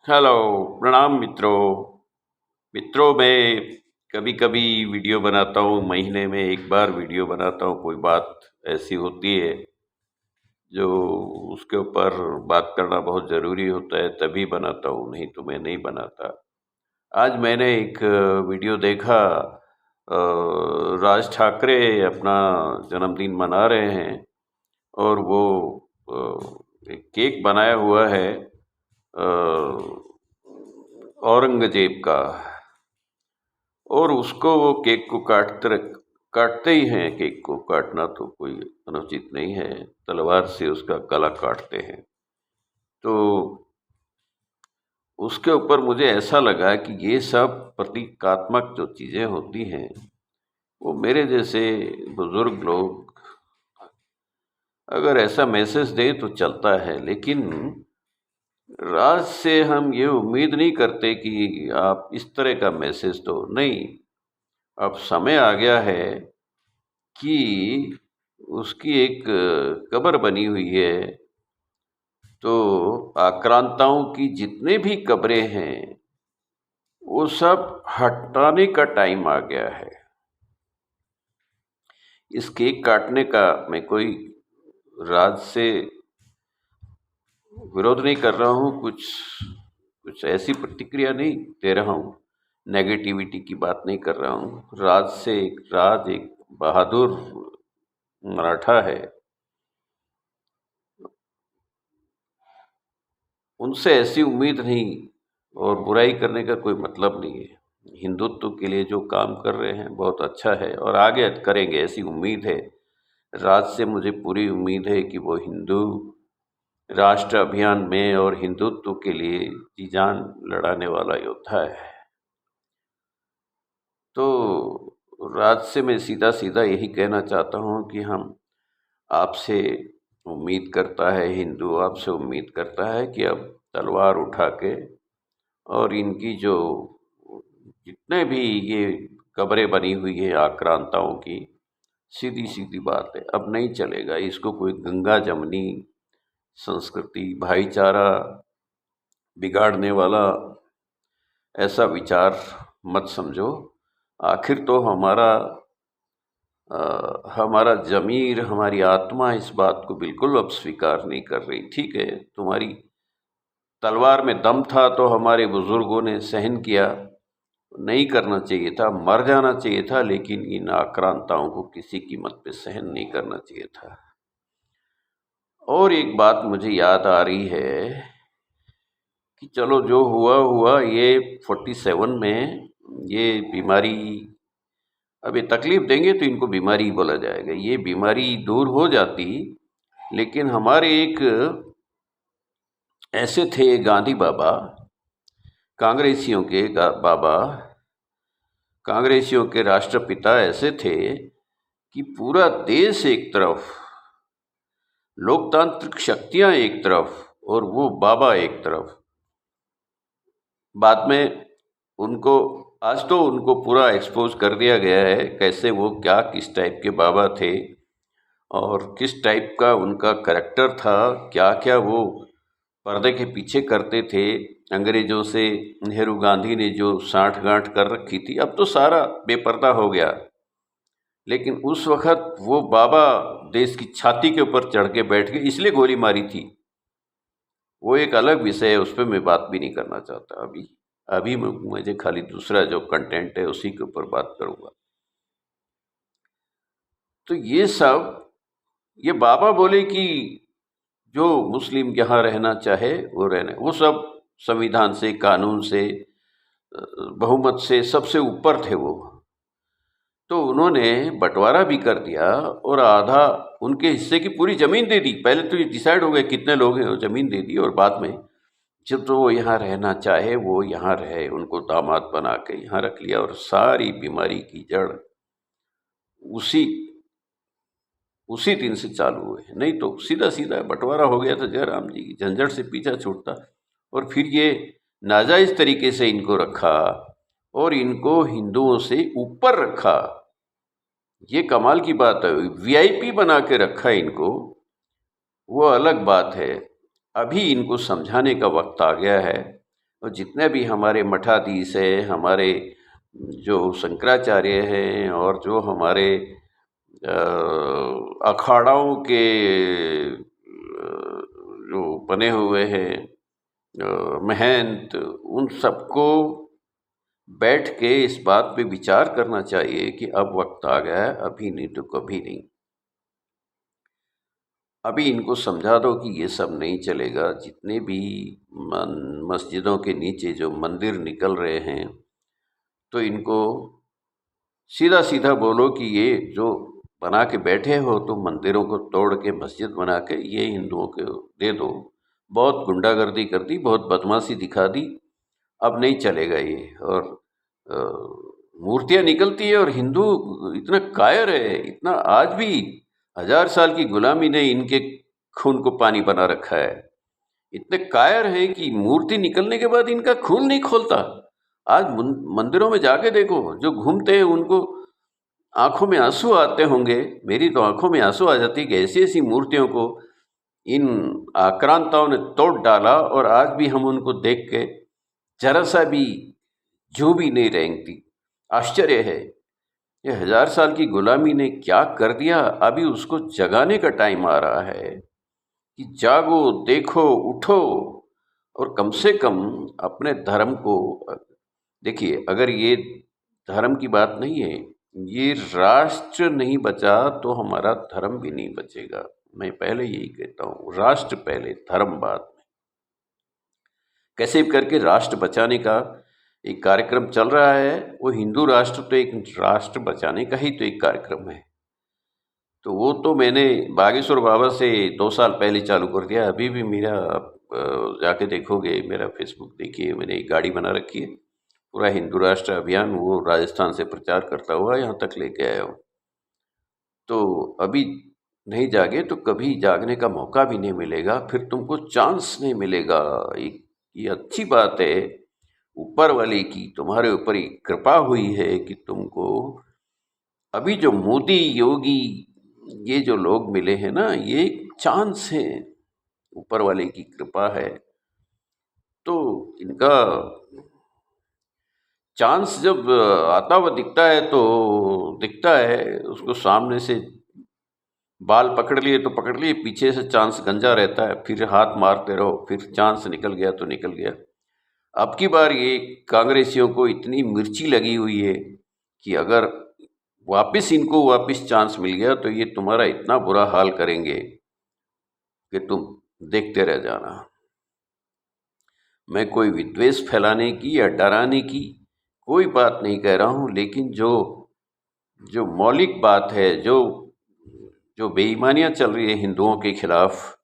Hello, प्रणाम मित्रों। मैं कभी कभी वीडियो बनाता हूँ, महीने में एक बार वीडियो बनाता हूँ। कोई बात ऐसी होती है जो उसके ऊपर बात करना बहुत ज़रूरी होता है, तभी बनाता हूँ, नहीं तो मैं नहीं बनाता। आज मैंने एक वीडियो देखा। राज ठाकरे अपना जन्मदिन मना रहे हैं और वो एक केक बनाया हुआ है औरंगजेब का। और उसको वो केक को काटते ही हैं। केक को काटना तो कोई अनुचित नहीं है, तलवार से उसका गला काटते हैं। तो उसके ऊपर मुझे ऐसा लगा कि ये सब प्रतीकात्मक जो चीज़ें होती हैं, वो मेरे जैसे बुजुर्ग लोग अगर ऐसा मैसेज दें तो चलता है, लेकिन राज से हम ये उम्मीद नहीं करते कि आप इस तरह का मैसेज दो। नहीं, अब समय आ गया है कि उसकी एक कब्र बनी हुई है। तो आक्रांताओं की जितने भी कब्रें हैं, वो सब हटाने का टाइम आ गया है। इस केक काटने का मैं कोई राज से विरोध नहीं कर रहा हूँ, कुछ कुछ ऐसी प्रतिक्रिया नहीं दे रहा हूँ, नेगेटिविटी की बात नहीं कर रहा हूँ। राज एक बहादुर मराठा है, उनसे ऐसी उम्मीद नहीं, और बुराई करने का कोई मतलब नहीं है। हिंदुत्व के लिए जो काम कर रहे हैं बहुत अच्छा है और आगे करेंगे, ऐसी उम्मीद है। राज से मुझे पूरी उम्मीद है कि वो हिंदू राष्ट्र अभियान में और हिंदुत्व के लिए जी जान लड़ाने वाला योद्धा है। तो राज से मैं सीधा सीधा यही कहना चाहता हूँ कि हम आपसे उम्मीद करता है, हिंदू आपसे उम्मीद करता है कि अब तलवार उठा के और इनकी जो जितने भी ये कब्रें बनी हुई है आक्रांताओं की, सीधी सीधी बात है, अब नहीं चलेगा। इसको कोई गंगा जमनी संस्कृति भाईचारा बिगाड़ने वाला ऐसा विचार मत समझो। आखिर तो हमारा जमीर, हमारी आत्मा इस बात को बिल्कुल अब स्वीकार नहीं कर रही। ठीक है, तुम्हारी तलवार में दम था तो हमारे बुजुर्गों ने सहन किया, नहीं करना चाहिए था, मर जाना चाहिए था, लेकिन इन आक्रांताओं को किसी कीमत पे सहन नहीं करना चाहिए था। और एक बात मुझे याद आ रही है कि चलो जो हुआ हुआ, ये 47 में ये बीमारी, अब ये तकलीफ देंगे तो इनको बीमारी ही बोला जाएगा। ये बीमारी दूर हो जाती, लेकिन हमारे एक ऐसे थे गांधी बाबा, कांग्रेसियों के बाबा, कांग्रेसियों के राष्ट्रपिता ऐसे थे कि पूरा देश एक तरफ, लोकतांत्रिक शक्तियां एक तरफ और वो बाबा एक तरफ। बाद में उनको, आज तो उनको पूरा एक्सपोज कर दिया गया है, कैसे वो क्या किस टाइप के बाबा थे और किस टाइप का उनका करैक्टर था, क्या क्या वो पर्दे के पीछे करते थे। अंग्रेजों से नेहरू गांधी ने जो साठगांठ कर रखी थी, अब तो सारा बेपर्दा हो गया, लेकिन उस वक्त वो बाबा देश की छाती के ऊपर चढ़ के बैठ गए, इसलिए गोली मारी थी। वो एक अलग विषय है, उस पर मैं बात भी नहीं करना चाहता अभी। अभी मुझे खाली दूसरा जो कंटेंट है उसी के ऊपर बात करूंगा। तो ये बाबा बोले कि जो मुस्लिम यहाँ रहना चाहे वो रहने, वो सब संविधान से, कानून से, बहुमत से सबसे ऊपर थे वो। तो उन्होंने बंटवारा भी कर दिया और आधा उनके हिस्से की पूरी ज़मीन दे दी। पहले तो ये डिसाइड हो गया कितने लोग हैं, वो ज़मीन दे दी, और बाद में जब तो वो यहाँ रहना चाहे वो यहाँ रहे, उनको दामाद बना के यहाँ रख लिया। और सारी बीमारी की जड़ उसी उसी दिन से चालू हुए। नहीं तो सीधा सीधा बंटवारा हो गया था, जयराम जी की झंझट से पीछा छूटता। और फिर ये नाजायज़ तरीके से इनको रखा और इनको हिंदुओं से ऊपर रखा। ये कमाल की बात है, वीआईपी बना के रखा इनको, वो अलग बात है। अभी इनको समझाने का वक्त आ गया है। और जितने भी हमारे मठाधीश हैं, हमारे जो शंकराचार्य हैं और जो हमारे अखाड़ाओं के जो बने हुए हैं महंत, उन सबको बैठ के इस बात पे विचार करना चाहिए कि अब वक्त आ गया है, अभी नहीं तो कभी नहीं। अभी इनको समझा दो कि ये सब नहीं चलेगा। जितने भी मस्जिदों के नीचे जो मंदिर निकल रहे हैं, तो इनको सीधा सीधा बोलो कि ये जो बना के बैठे हो तुम मंदिरों को तोड़ के मस्जिद बना के, ये हिंदुओं को दे दो। बहुत गुंडागर्दी कर दी, बहुत बदमाशी दिखा दी, अब नहीं चलेगा ये। और मूर्तियाँ निकलती है और हिंदू इतना कायर है, इतना आज भी 1000 साल की गुलामी ने इनके खून को पानी बना रखा है। इतने कायर हैं कि मूर्ति निकलने के बाद इनका खून नहीं खोलता। आज मंदिरों में जाके देखो, जो घूमते हैं उनको आंखों में आंसू आते होंगे। मेरी तो आंखों में आंसू आ जाती है कि ऐसी ऐसी मूर्तियों को इन आक्रांताओं ने तोड़ डाला और आज भी हम उनको देख के जरा सा भी जो भी नहीं रेंगती। आश्चर्य है, ये 1000 साल की गुलामी ने क्या कर दिया। अभी उसको जगाने का टाइम आ रहा है कि जागो, देखो, उठो और कम से कम अपने धर्म को देखिए। अगर ये धर्म की बात नहीं है, ये राष्ट्र नहीं बचा तो हमारा धर्म भी नहीं बचेगा। मैं पहले यही कहता हूँ, राष्ट्र पहले, धर्म बाद में। कैसे भी करके राष्ट्र बचाने का एक कार्यक्रम चल रहा है। वो हिंदू राष्ट्र तो एक राष्ट्र बचाने का ही तो एक कार्यक्रम है। तो वो तो मैंने बागेश्वर बाबा से 2 साल पहले चालू कर दिया। अभी भी मेरा जाके देखोगे, मेरा फेसबुक देखिए, मैंने एक गाड़ी बना रखी है, पूरा हिंदू राष्ट्र अभियान वो राजस्थान से प्रचार करता हुआ यहाँ तक लेके आया हूँ। तो अभी नहीं जागे तो कभी जागने का मौका भी नहीं मिलेगा, फिर तुमको चांस नहीं मिलेगा। ये अच्छी बात है ऊपर वाले की, तुम्हारे ऊपर एक कृपा हुई है कि तुमको अभी जो मोदी, योगी, ये जो लोग मिले हैं ना, ये एक चांस है, ऊपर वाले की कृपा है। तो इनका चांस जब आता हुआ दिखता है तो दिखता है, उसको सामने से बाल पकड़ लिए तो पकड़ लिए, पीछे से चांस गंजा रहता है, फिर हाथ मारते रहो, फिर चांस निकल गया तो निकल गया। अब की बार ये कांग्रेसियों को इतनी मिर्ची लगी हुई है कि अगर वापस चांस मिल गया तो ये तुम्हारा इतना बुरा हाल करेंगे कि तुम देखते रह जाना। मैं कोई विद्वेष फैलाने की या डराने की कोई बात नहीं कह रहा हूँ, लेकिन जो मौलिक बात है, जो बेईमानियाँ चल रही है हिंदुओं के खिलाफ,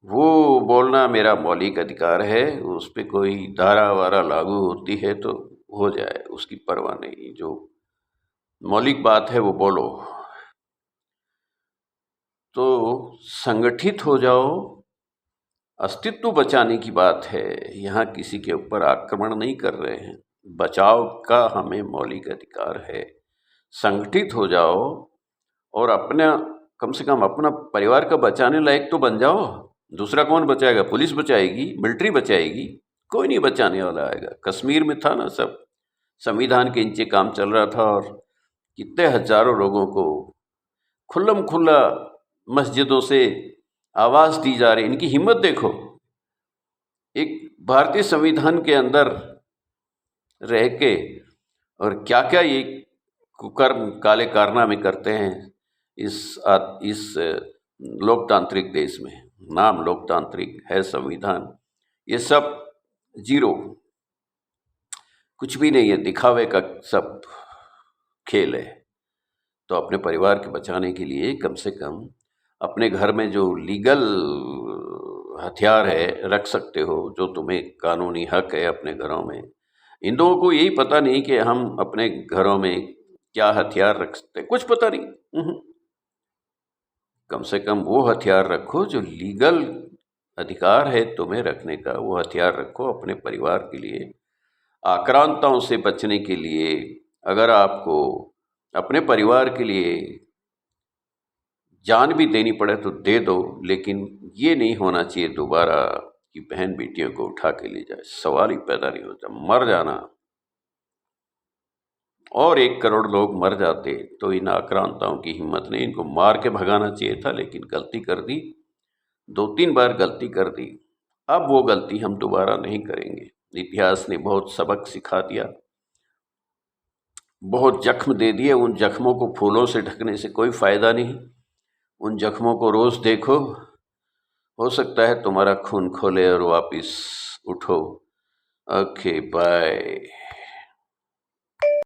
वो बोलना मेरा मौलिक अधिकार है। उस पर कोई धारा वारा लागू होती है तो हो जाए, उसकी परवाह नहीं। जो मौलिक बात है वो बोलो। तो संगठित हो जाओ, अस्तित्व बचाने की बात है। यहाँ किसी के ऊपर आक्रमण नहीं कर रहे हैं, बचाव का हमें मौलिक अधिकार है। संगठित हो जाओ और अपना, कम से कम अपना परिवार का बचाने लायक तो बन जाओ। दूसरा कौन बचाएगा? पुलिस बचाएगी, मिलिट्री बचाएगी? कोई नहीं बचाने वाला आएगा। कश्मीर में था ना, सब संविधान के नीचे काम चल रहा था और कितने हजारों लोगों को खुल्लम खुल्ला मस्जिदों से आवाज़ दी जा रही। इनकी हिम्मत देखो, एक भारतीय संविधान के अंदर रह के और क्या क्या ये कुकर्म, काले कारनामे करते हैं इस लोकतांत्रिक देश में। नाम लोकतांत्रिक है, संविधान, ये सब जीरो, कुछ भी नहीं है, दिखावे का सब खेल है। तो अपने परिवार के बचाने के लिए कम से कम अपने घर में जो लीगल हथियार है रख सकते हो, जो तुम्हें कानूनी हक है अपने घरों में। इन लोगों को यही पता नहीं कि हम अपने घरों में क्या हथियार रख सकते हैं, कुछ पता नहीं। कम से कम वो हथियार रखो जो लीगल अधिकार है तुम्हें रखने का, वो हथियार रखो अपने परिवार के लिए, आक्रांताओं से बचने के लिए। अगर आपको अपने परिवार के लिए जान भी देनी पड़े तो दे दो, लेकिन ये नहीं होना चाहिए दोबारा कि बहन बेटियों को उठा के ले जाए, सवाल ही पैदा नहीं होता। मर जाना और 1 करोड़ लोग मर जाते तो इन आक्रांताओं की हिम्मत नहीं, इनको मार के भगाना चाहिए था, लेकिन गलती कर दी, 2-3 बार गलती कर दी। अब वो गलती हम दोबारा नहीं करेंगे। इतिहास ने बहुत सबक सिखा दिया, बहुत जख्म दे दिए। उन जख्मों को फूलों से ढकने से कोई फायदा नहीं। उन जख्मों को रोज देखो, हो सकता है तुम्हारा खून खोले और वापिस उठो। Okay, bye.